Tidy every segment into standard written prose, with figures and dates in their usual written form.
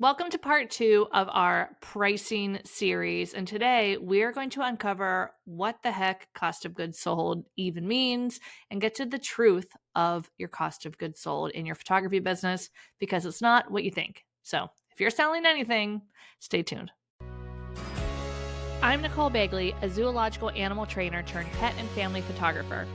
Welcome to part 2 of our pricing series. And today we're going to uncover what the heck cost of goods sold even means and get to the truth of your cost of goods sold in your photography business because it's not what you think. So if you're selling anything, stay tuned. I'm Nicole Begley, a zoological animal trainer turned pet and family photographer.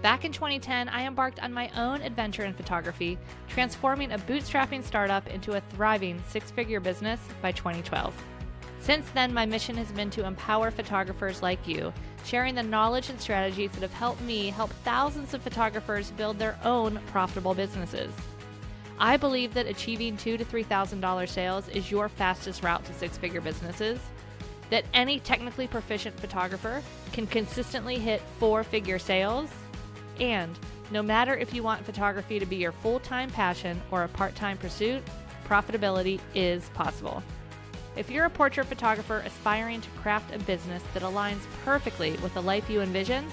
Back in 2010, I embarked on my own adventure in photography, transforming a bootstrapping startup into a thriving six-figure business by 2012. Since then, my mission has been to empower photographers like you, sharing the knowledge and strategies that have helped me help thousands of photographers build their own profitable businesses. I believe that achieving $2,000 to $3,000 sales is your fastest route to six-figure businesses, that any technically proficient photographer can consistently hit four-figure sales, and no matter if you want photography to be your full-time passion or a part-time pursuit, profitability is possible. If you're a portrait photographer aspiring to craft a business that aligns perfectly with the life you envision,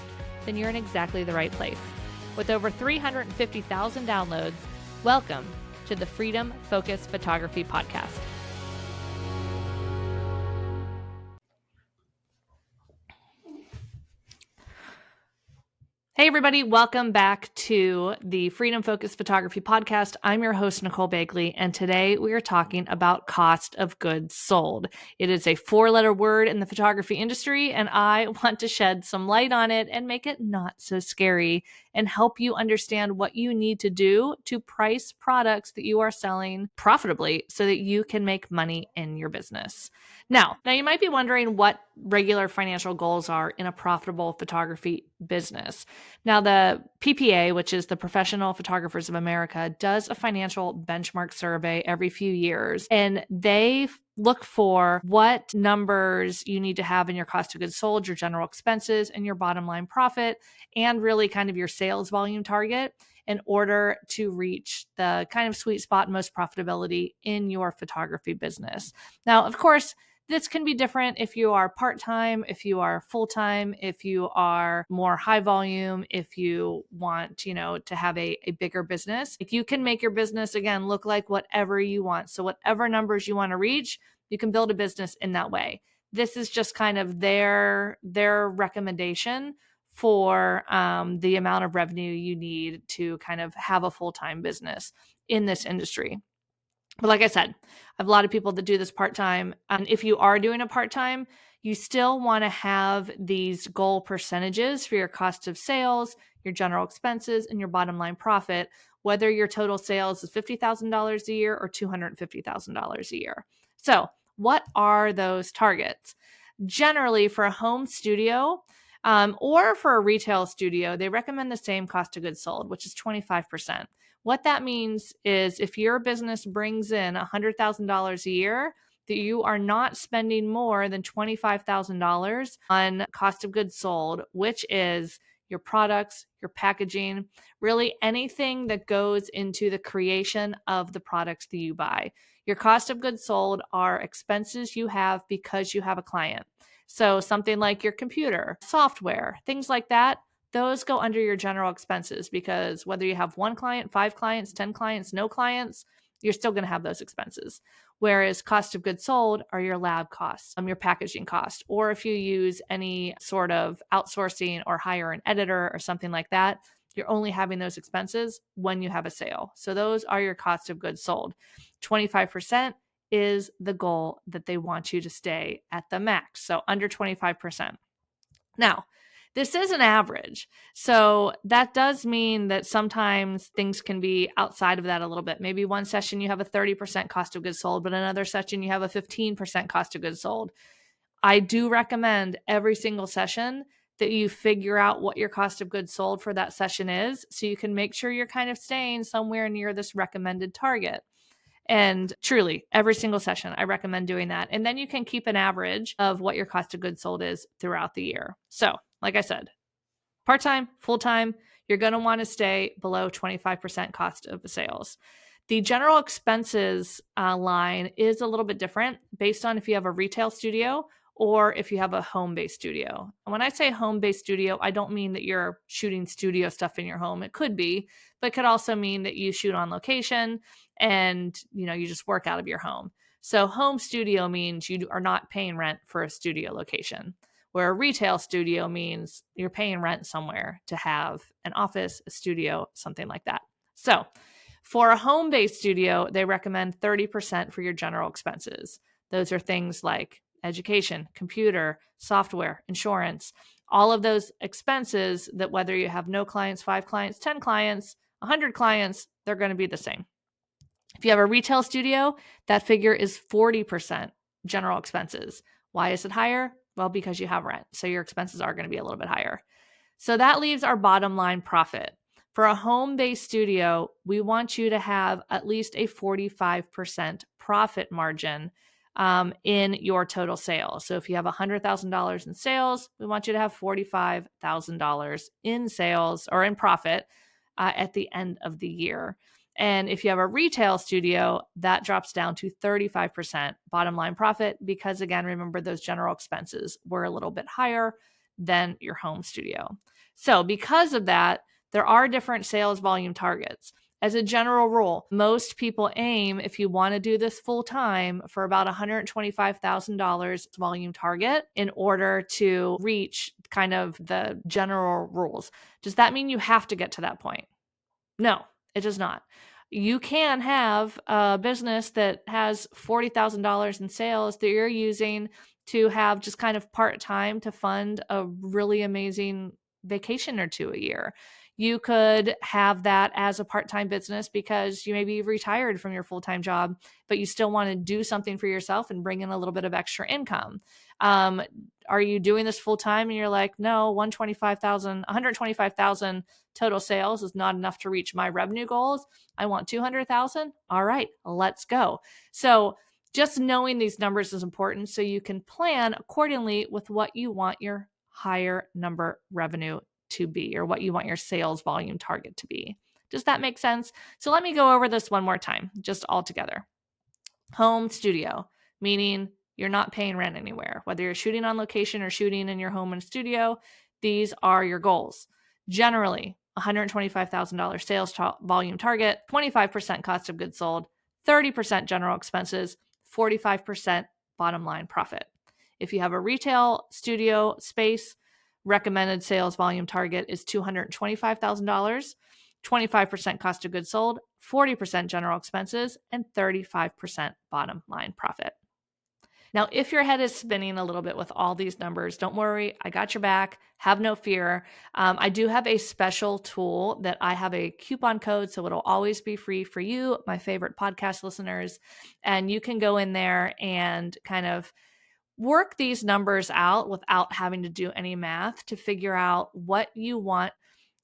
then you're in exactly the right place. With over 350,000 downloads, welcome to the Freedom Focus Photography Podcast. Hey everybody, welcome back to the Freedom Focus Photography Podcast. I'm your host, Nicole Begley, and today we are talking about cost of goods sold. It is a four-letter word in the photography industry, and I want to shed some light on it and make it not so scary and help you understand what you need to do to price products that you are selling profitably so that you can make money in your business. Now you might be wondering what regular financial goals are in a profitable photography business. Now, the PPA, which is the Professional Photographers of America, does a financial benchmark survey every few years, and they look for what numbers you need to have in your cost of goods sold, your general expenses, and your bottom line profit, and really kind of your sales volume target in order to reach the kind of sweet spot and most profitability in your photography business. Now, of course, this can be different if you are part-time, if you are full-time, if you are more high volume, if you want, to have a bigger business. If you can make your business, again, look like whatever you want. So whatever numbers you want to reach, you can build a business in that way. This is just kind of their recommendation for the amount of revenue you need to kind of have a full-time business in this industry. But like I said, I have a lot of people that do this part-time. And if you are doing a part-time, you still want to have these goal percentages for your cost of sales, your general expenses, and your bottom line profit, whether your total sales is $50,000 a year or $250,000 a year. So what are those targets? Generally, for a home studio or for a retail studio, they recommend the same cost of goods sold, which is 25%. What that means is if your business brings in $100,000 a year, that you are not spending more than $25,000 on cost of goods sold, which is your products, your packaging, really anything that goes into the creation of the products that you buy. Your cost of goods sold are expenses you have because you have a client. So something like your computer, software, things like that, those go under your general expenses because whether you have one client, 5 clients, 10 clients, no clients, you're still going to have those expenses. Whereas cost of goods sold are your lab costs, your packaging cost, or if you use any sort of outsourcing or hire an editor or something like that, you're only having those expenses when you have a sale. So those are your cost of goods sold. 25% is the goal that they want you to stay at the max. So under 25%. Now, this is an average. So that does mean that sometimes things can be outside of that a little bit. Maybe one session you have a 30% cost of goods sold, but another session you have a 15% cost of goods sold. I do recommend every single session that you figure out what your cost of goods sold for that session is so you can make sure you're kind of staying somewhere near this recommended target. And truly, every single session, I recommend doing that. And then you can keep an average of what your cost of goods sold is throughout the year. So, like I said, part-time, full-time, you're going to want to stay below 25% cost of sales. The general expenses line is a little bit different based on if you have a retail studio or if you have a home-based studio. And when I say home-based studio, I don't mean that you're shooting studio stuff in your home. It could be, but it could also mean that you shoot on location and you just work out of your home. So home studio means you are not paying rent for a studio location, where a retail studio means you're paying rent somewhere to have an office, a studio, something like that. So for a home-based studio, they recommend 30% for your general expenses. Those are things like education, computer, software, insurance, all of those expenses that whether you have no clients, 5 clients, 10 clients, 100 clients, they're going to be the same. If you have a retail studio, that figure is 40% general expenses. Why is it higher? Well, because you have rent. So your expenses are going to be a little bit higher. So that leaves our bottom line profit. For a home-based studio, we want you to have at least a 45% profit margin in your total sales. So if you have $100,000 in sales, we want you to have $45,000 in sales or in profit at the end of the year. And if you have a retail studio, that drops down to 35% bottom line profit because, again, remember those general expenses were a little bit higher than your home studio. So because of that, there are different sales volume targets. As a general rule, most people aim, if you want to do this full time, for about $125,000 volume target in order to reach kind of the general rules. Does that mean you have to get to that point? No, it does not. You can have a business that has $40,000 in sales that you're using to have just kind of part-time to fund a really amazing vacation or two a year. You could have that as a part-time business because you maybe retired from your full-time job, but you still want to do something for yourself and bring in a little bit of extra income. Are you doing this full-time and you're like, no, 125,000 total sales is not enough to reach my revenue goals. I want 200,000. All right, let's go. So just knowing these numbers is important so you can plan accordingly with what you want your higher number revenue to be or what you want your sales volume target to be. Does that make sense? So let me go over this one more time, just all together. Home studio, meaning you're not paying rent anywhere. Whether you're shooting on location or shooting in your home and studio, these are your goals. Generally, $125,000 sales volume target, 25% cost of goods sold, 30% general expenses, 45% bottom line profit. If you have a retail studio space, recommended sales volume target is $225,000, 25% cost of goods sold, 40% general expenses, and 35% bottom line profit. Now, if your head is spinning a little bit with all these numbers, don't worry, I got your back. Have no fear. I do have a special tool that I have a coupon code, so it'll always be free for you, my favorite podcast listeners. And you can go in there and kind of work these numbers out without having to do any math to figure out what you want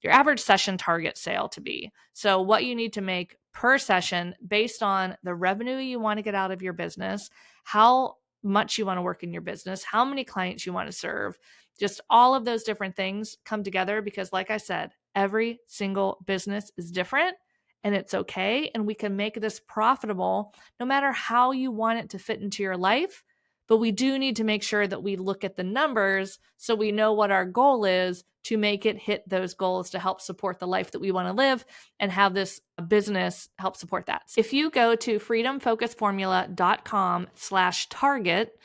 your average session target sale to be. So what you need to make per session based on the revenue you want to get out of your business, how much you want to work in your business, how many clients you want to serve, just all of those different things come together because, like I said, every single business is different and it's okay. And we can make this profitable no matter how you want it to fit into your life. But we do need to make sure that we look at the numbers so we know what our goal is to make it hit those goals to help support the life that we want to live and have this business help support that. If you go to freedomfocusformula.com/target,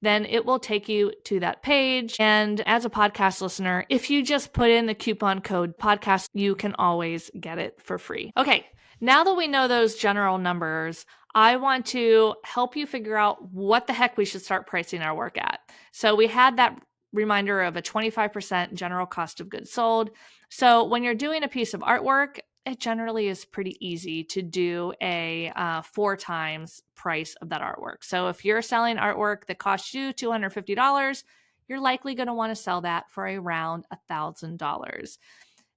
then it will take you to that page. And as a podcast listener, if you just put in the coupon code podcast, you can always get it for free. Okay, now that we know those general numbers, I want to help you figure out what the heck we should start pricing our work at. So we had that reminder of a 25% general cost of goods sold. So when you're doing a piece of artwork, it generally is pretty easy to do a 4 times price of that artwork. So if you're selling artwork that costs you $250, you're likely going to want to sell that for around $1,000.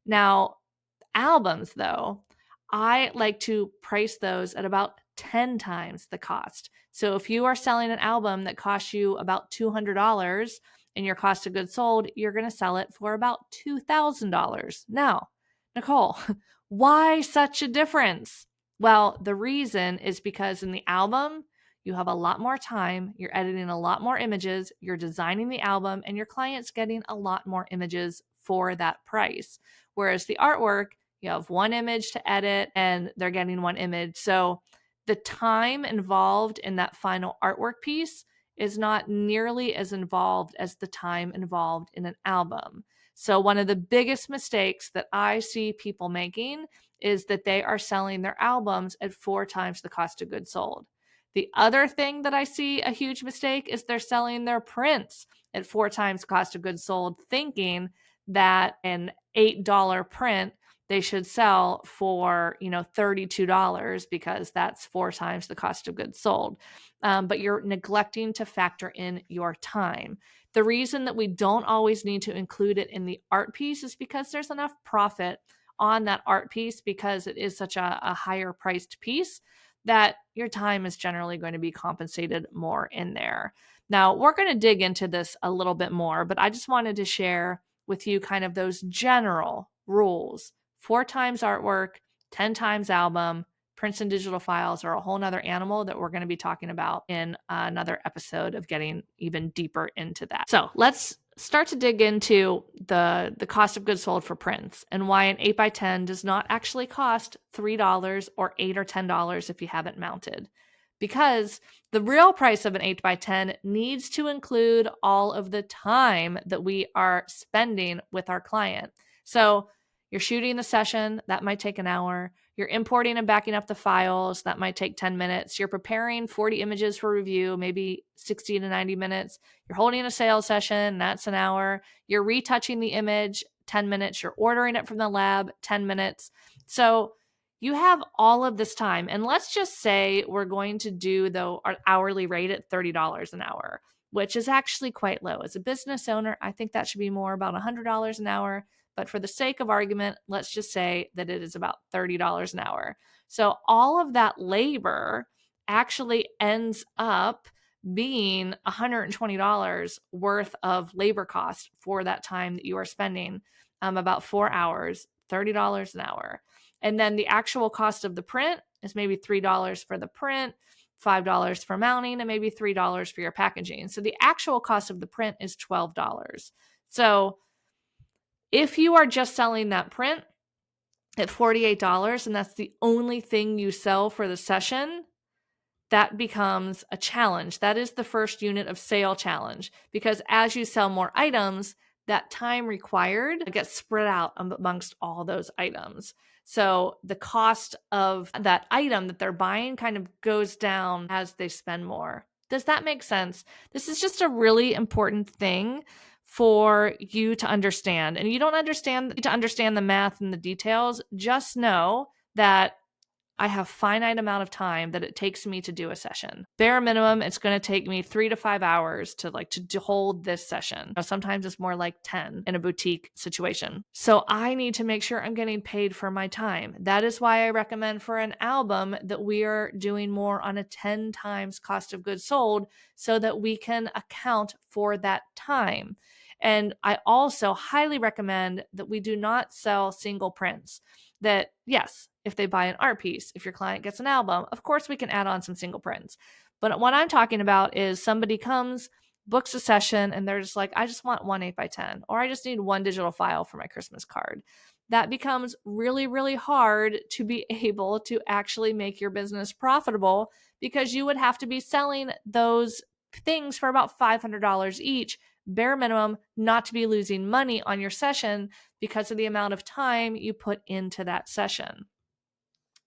Now, albums, though, I like to price those at about 10 times the cost. So if you are selling an album that costs you about $200 in your cost of goods sold, you're going to sell it for about $2,000. Now, Nicole, why such a difference? Well, the reason is because in the album, you have a lot more time, you're editing a lot more images, you're designing the album, and your client's getting a lot more images for that price. Whereas the artwork, you have one image to edit and they're getting one image. So the time involved in that final artwork piece is not nearly as involved as the time involved in an album. So one of the biggest mistakes that I see people making is that they are selling their albums at 4 times the cost of goods sold. The other thing that I see a huge mistake is they're selling their prints at 4 times cost of goods sold, thinking that an $8 print they should sell for, $32 because that's 4 times the cost of goods sold. But you're neglecting to factor in your time. The reason that we don't always need to include it in the art piece is because there's enough profit on that art piece because it is such a higher priced piece that your time is generally going to be compensated more in there. Now, we're going to dig into this a little bit more, but I just wanted to share with you kind of those general rules. 4 times artwork, 10 times album, prints and digital files are a whole nother animal that we're going to be talking about in another episode of getting even deeper into that. So let's start to dig into the cost of goods sold for prints and why an 8x10 does not actually cost $3 or $8 or $10 if you have it mounted. Because the real price of an 8x10 needs to include all of the time that we are spending with our client. So you're shooting the session, that might take an hour. You're importing and backing up the files, that might take 10 minutes. You're preparing 40 images for review, maybe 60 to 90 minutes. You're holding a sales session, that's an hour. You're retouching the image, 10 minutes. You're ordering it from the lab, 10 minutes. So you have all of this time. And let's just say we're going to do our hourly rate at $30 an hour, which is actually quite low. As a business owner, I think that should be more about $100 an hour. But for the sake of argument, let's just say that it is about $30 an hour. So all of that labor actually ends up being $120 worth of labor cost for that time that you are spending, about 4 hours, $30 an hour. And then the actual cost of the print is maybe $3 for the print, $5 for mounting, and maybe $3 for your packaging. So the actual cost of the print is $12. So if you are just selling that print at $48 and that's the only thing you sell for the session, that becomes a challenge. That is the first unit of sale challenge, because as you sell more items, that time required gets spread out amongst all those items. So the cost of that item that they're buying kind of goes down as they spend more. Does that make sense? This is just a really important thing for you to understand. And you don't understand the math and the details. Just know that I have finite amount of time that it takes me to do a session. Bare minimum, it's going to take me 3 to 5 hours to hold this session. Sometimes it's more like 10 in a boutique situation. So I need to make sure I'm getting paid for my time. That is why I recommend for an album that we are doing more on a 10 times cost of goods sold so that we can account for that time. And I also highly recommend that we do not sell single prints. That, yes, if they buy an art piece, if your client gets an album, of course we can add on some single prints. But what I'm talking about is somebody comes, books a session, and they're just like, I just want one 8x10, or I just need one digital file for my Christmas card. That becomes really, really hard to be able to actually make your business profitable, because you would have to be selling those things for about $500 each, bare minimum, not to be losing money on your session because of the amount of time you put into that session.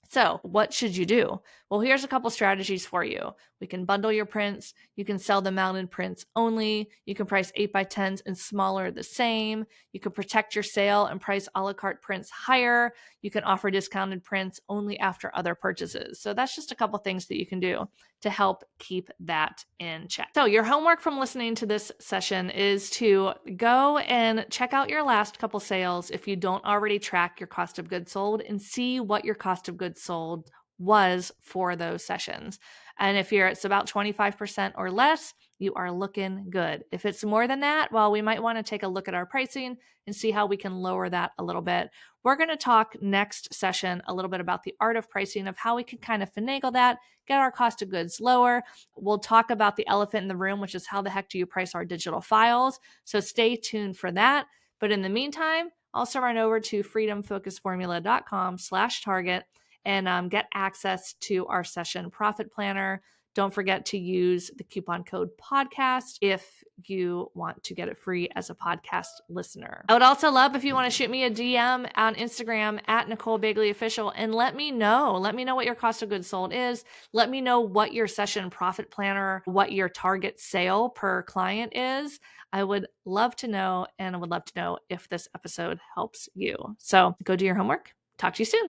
So what should you do? Well, here's a couple strategies for you. We can bundle your prints. You can sell the mounted prints only. You can price 8x10s and smaller the same. You can protect your sale and price a la carte prints higher. You can offer discounted prints only after other purchases. So that's just a couple things that you can do to help keep that in check. So your homework from listening to this session is to go and check out your last couple sales if you don't already track your cost of goods sold, and see what your cost of goods sold was for those sessions. And if it's about 25% or less, you are looking good. If it's more than that, well, we might want to take a look at our pricing and see how we can lower that a little bit. We're going to talk next session a little bit about the art of pricing, of how we can kind of finagle that, get our cost of goods lower. We'll talk about the elephant in the room, which is how the heck do you price our digital files? So stay tuned for that. But in the meantime, also run over to freedomfocusformula.com/target and get access to our session profit planner. Don't forget to use the coupon code podcast if you want to get it free as a podcast listener. I would also love if you want to shoot me a DM on Instagram at Nicole Begley Official and let me know. Let me know what your cost of goods sold is. Let me know what your session profit planner, what your target sale per client is. I would love to know, and I would love to know if this episode helps you. So go do your homework. Talk to you soon.